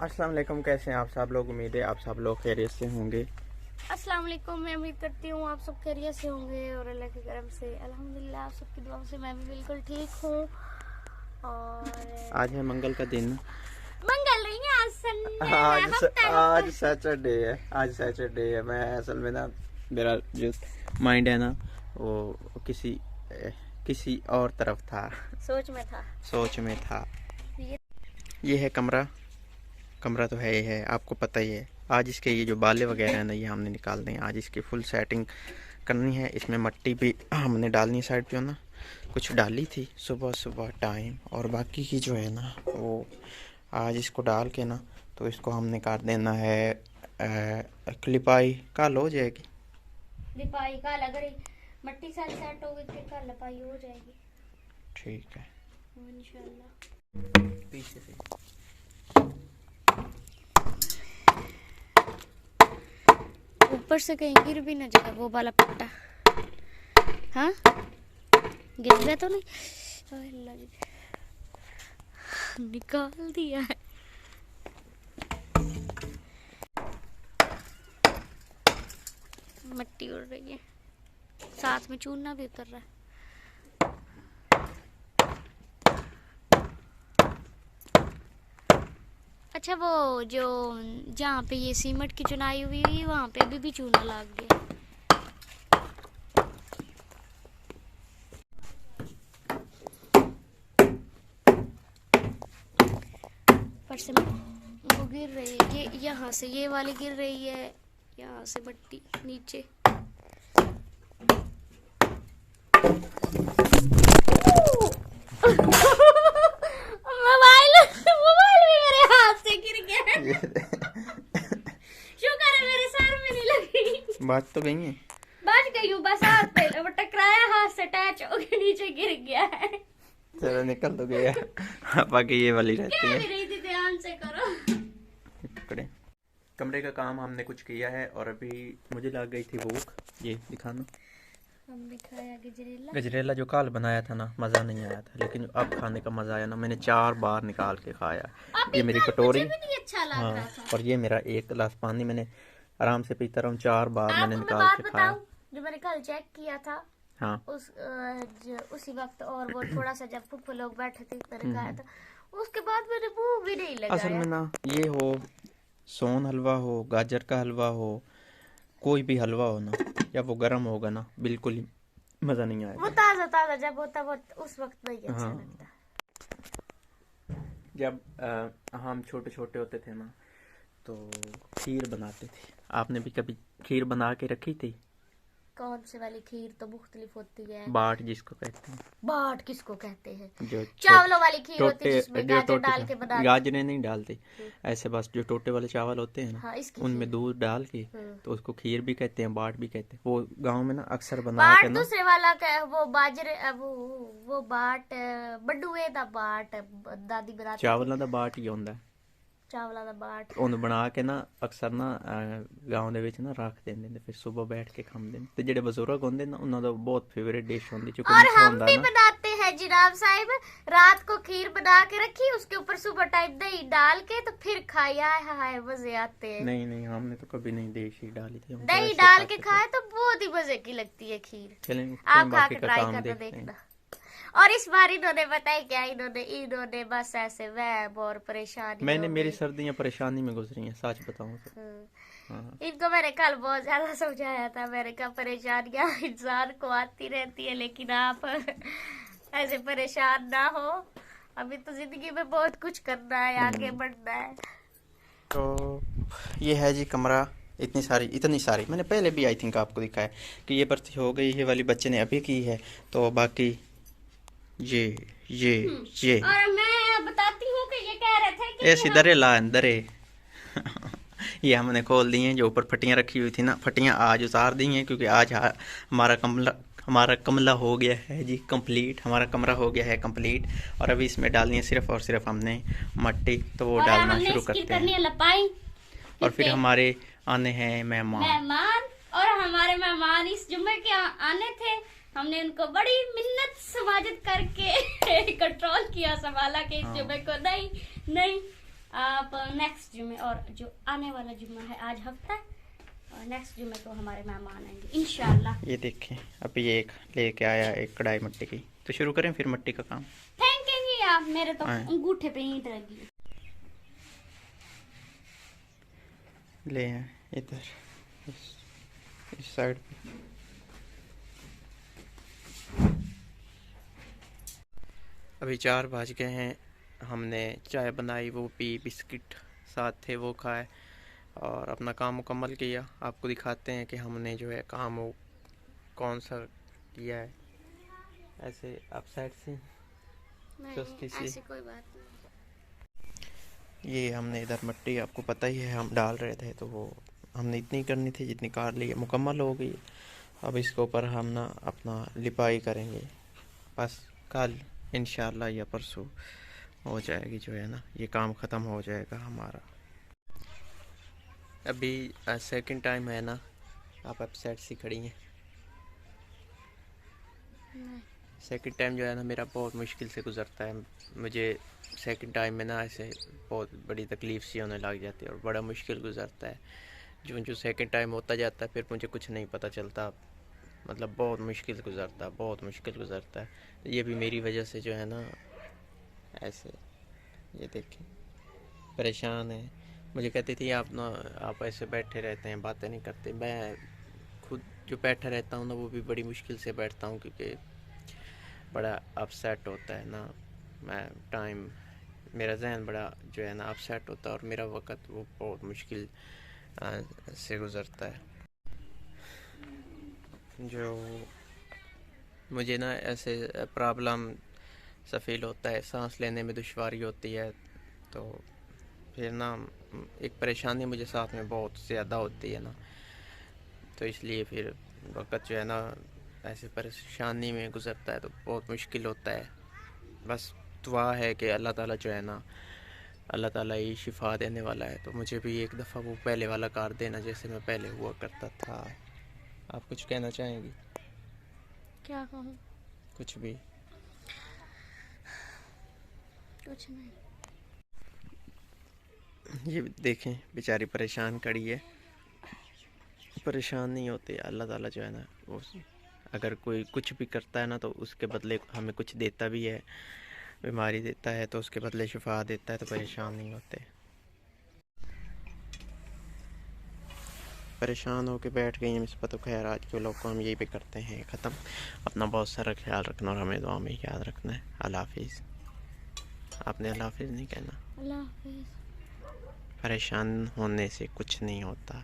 अस्सलाम वालेकुम, कैसे हैं आप सब लोग। उम्मीद है आप सब लोग खैरियत से होंगे। अस्सलाम वालेकुम। मैं उम्मीद करती हूँ आप सब खैरियत से होंगे और अल्लाह की करम से अल्हम्दुलिल्लाह आप सबकी दुआओं से मैं भी बिल्कुल ठीक हूँ। और आज है मंगल का दिन। मंगल नहीं है, आज संडे है। आज सैटरडे है। आज सैटरडे है। मैं असल में ना, मेरा जो माइंड है ना, वो किसी और तरफ था। सोच में था। ये है कमरा तो है ही है, आपको पता ही है। आज इसके ये जो बाले वगैरह हैं ना, ये हमने निकाल दें। आज इसकी फुल सेटिंग करनी है। इसमें मट्टी भी हमने डालनी है। साइड पे ना कुछ डाली थी सुबह टाइम, और बाकी की जो है ना वो आज इसको डाल के ना, तो इसको हमने काट देना है। लिपाई काल हो जाएगी। लिपाई काल अगर मट्टी सारी सेट हो गई फिर काल लिपाई हो जाएगी। ठीक है, इंशाल्लाह। पीछे से ऊपर से कहीं गिर भी ना जाए वो वाला पट्टा। हाँ, गिर गया तो नहीं? अल्लाह जी, निकाल दिया है। मट्टी उड़ रही है, साथ में चूना भी उतर रहा है। अच्छा, वो जो जहाँ पे ये सीमेंट की चुनाई हुई हुई वहाँ पे अभी भी चूना लग गया। पर से वो गिर रही है, ये यहाँ से ये वाली गिर रही है, यहाँ से मट्टी नीचे। मोबाइल भी मेरे हाथ से गिर गया। शुक्र है मेरे सर में नहीं लगी। बात तो गई है। बच गई हूँ, बस हाथ पे वो टकराया, हाथ से अटैच हो के नीचे गिर गया है। चलो निकल तो गया। बाकी ये वाली रहती है। रही थी, ध्यान से करो। कमरे का काम हमने कुछ किया है और अभी मुझे लग गई थी भूख। ये दिखाना, हमने खाया गजरेला जो काल बनाया था ना, मज़ा नहीं आया था, लेकिन अब खाने का मज़ा आया ना। मैंने 4 बार निकाल के खाया। ये मेरी कटोरी, अच्छा लग रहा था। और ये मेरा 1 गिलास पानी मैंने आराम से पीता रहा हूँ। 4 बार मैंने निकाल के खाया। जो मैंने कल चेक किया था, हाँ, उसी वक्त, और वो थोड़ा सा जब फुफ्फू लोग बैठे थे मैंने खाया था, उसके बाद मेरे मुंह भी नहीं लगाया। असल में ना, ये हो सोन हलवा हो, गाजर का हलवा हो, कोई भी हलवा हो ना, जब वो गर्म होगा ना, बिल्कुल ही मज़ा नहीं आएगा। वो ताज़ा ताज़ा जब होता वो उस वक्त नहीं अच्छा लगता। जब हम छोटे छोटे होते थे ना, तो खीर बनाते थे। आपने भी कभी खीर बना के रखी थी? कौन से वाली खीर? तो मुख्तलिफ होती है। बाट जिसको कहते हैं। बाट किसको कहते हैं? जो चावलों वाली खीर होती है जिसमें गाजर डाल के बनाते। गाजरें नहीं डालते, ऐसे बस जो टोटे वाले चावल होते हैं ना, हाँ, उनमें दूध डाल के, तो उसको खीर भी कहते हैं, बाट भी कहते हैं। वो गांव में ना अक्सर बना बाट के ना। दूसरे वाला का वो बाजरे वो बाट बडुए दा बाट दादी बनाती। चावलों का बाट ही होंदा है। चावला दा बाट ਉਹਨੂੰ ਬਣਾ ਕੇ ਨਾ ਅਕਸਰ ਨਾ ਗਾਉਂ ਦੇ ਵਿੱਚ ਨਾ ਰੱਖ ਦਿੰਦੇ ਨੇ, ਫਿਰ ਸਵੇਰ बैठ के खाते हैं। ਤੇ ਜਿਹੜੇ ਬਜ਼ੁਰਗ ਹੁੰਦੇ ਨਾ, ਉਹਨਾਂ ਦਾ ਬਹੁਤ फेवरेट डिश होती है। और हम भी बनाते हैं जनाब साहिब। रात को खीर बना के रखी, उसके ऊपर सुबह टाइम दही डाल के तो फिर खाया है, मजे आते हैं। नहीं, हमने तो कभी नहीं दही डाली थी। दही डाल के खाए तो बहुत ही मजे की लगती है खीर। आप खा के ट्राई करना, देखना। और इस बार इन्होंने बताया क्या, इन्होंने बस ऐसे वहम और परेशानी। मेरी सर्दियाँ परेशानी में गुजरी हैं, सच बताऊं तो। इनको मैंने कल बहुत ज्यादा समझाया था। मैंने कहा परेशानियां इंसान को आती रहती है, लेकिन आप ऐसे परेशान ना हो। अभी तो जिंदगी में बहुत कुछ करना है, आगे बढ़ना है। तो ये है जी कमरा। इतनी सारी मैंने पहले भी आई थिंक आपको दिखाया कि ये भर्ती हो गई है वाली, बच्चे ने अभी की है। तो बाकी ये और मैं बताती हूँ कि ये कह रहे थे कि ऐसी दरे ये हमने खोल दी हैं। जो ऊपर फटियां रखी हुई थी ना, फटियां आज उतार दी हैं, क्योंकि आज हमारा कमरा हो गया है जी कंप्लीट। हमारा कमरा हो गया है कंप्लीट, और अभी इसमें डालनी है सिर्फ और सिर्फ हमने मट्टी। तो वो डालना शुरू करते हैं। और फिर हमारे आने हैं मेहमान, और हमारे मेहमान इस जुम्मे के आने थे। हमने उनको बड़ी मिन्नत समाजत करके कंट्रोल किया, संभाला कि इस जुम्मे को नहीं आप नेक्स्ट जुम्मे, और जो आने वाला जुम्मा है, आज हफ्ता और नेक्स्ट जुम्मे को हमारे मेहमान आएंगे इंशाल्लाह। ये देखें, अभी ये एक लेके आया एक कढ़ाई मट्टी की, तो शुरू करें फिर मट्टी का काम। फेंकेंगे आप, मेरे तो हाँ। अंगूठे पे ईंट लगी। ले आए इधर इस साइड पे। अभी 4 बज गए हैं, हमने चाय बनाई, वो पी, बिस्किट साथ थे वो खाए और अपना काम मुकम्मल किया। आपको दिखाते हैं कि हमने जो है काम वो कौन सा किया है। ऐसे आप साइड से सुस्ती से, ऐसी कोई बात नहीं। ये हमने इधर मट्टी, आपको पता ही है, हम डाल रहे थे तो वो हमने इतनी करनी थी जितनी कार ली, मुकम्मल हो गई। अब इसके ऊपर हम ना अपना लिपाई करेंगे, बस कल इंशाल्लाह या परसों हो जाएगी जो है ना, ये काम ख़त्म हो जाएगा हमारा। अभी सेकंड टाइम है ना, आप अपसेट सी खड़ी हैं। सेकंड टाइम जो है ना मेरा बहुत मुश्किल से गुजरता है। मुझे सेकंड टाइम में ना ऐसे बहुत बड़ी तकलीफ़ सी होने लग जाती है और बड़ा मुश्किल गुजरता है। जो जो सेकंड टाइम होता जाता है फिर मुझे कुछ नहीं पता चलता, मतलब बहुत मुश्किल गुजरता है, बहुत मुश्किल गुजरता है। तो ये भी मेरी वजह से जो है ना ऐसे, ये देखें परेशान है। मुझे कहती थी आप ना, आप ऐसे बैठे रहते हैं, बातें नहीं करते। मैं खुद जो बैठा रहता हूँ ना वो भी बड़ी मुश्किल से बैठता हूँ, क्योंकि बड़ा अपसेट होता है ना मैं टाइम, मेरा जहन बड़ा जो है ना अपसेट होता है और मेरा वक़्त वो बहुत मुश्किल से गुज़रता है। जो मुझे ना ऐसे प्रॉब्लम सा फील होता है, सांस लेने में दुश्वारी होती है, तो फिर ना एक परेशानी मुझे साथ में बहुत ज़्यादा होती है ना, तो इसलिए फिर वक़्त जो है ना ऐसे परेशानी में गुज़रता है तो बहुत मुश्किल होता है। बस दुआ है कि अल्लाह ताला जो है ना, अल्लाह ताला ही शिफा देने वाला है, तो मुझे भी एक दफ़ा वो पहले वाला कार देना जैसे मैं पहले हुआ करता था। आप कुछ कहना चाहेंगी? क्या कहूँ? कुछ भी? कुछ नहीं। ये देखें बेचारी परेशान खड़ी है। परेशान नहीं होते, अल्लाह ताला जो है ना वो अगर कोई कुछ भी करता है ना तो उसके बदले हमें कुछ देता भी है, बीमारी देता है तो उसके बदले शिफा देता है, तो परेशान नहीं होते। परेशान होके बैठ गई हैं इस पर, तो खैर आज के लोग को हम यही पे करते हैं ख़त्म। अपना बहुत सारा ख्याल रखना और हमें दुआ में याद रखना है। अल्लाह हाफिज़। आपने अल्लाह हाफिज़ नहीं कहना। अल्लाह हाफिज़। परेशान होने से कुछ नहीं होता।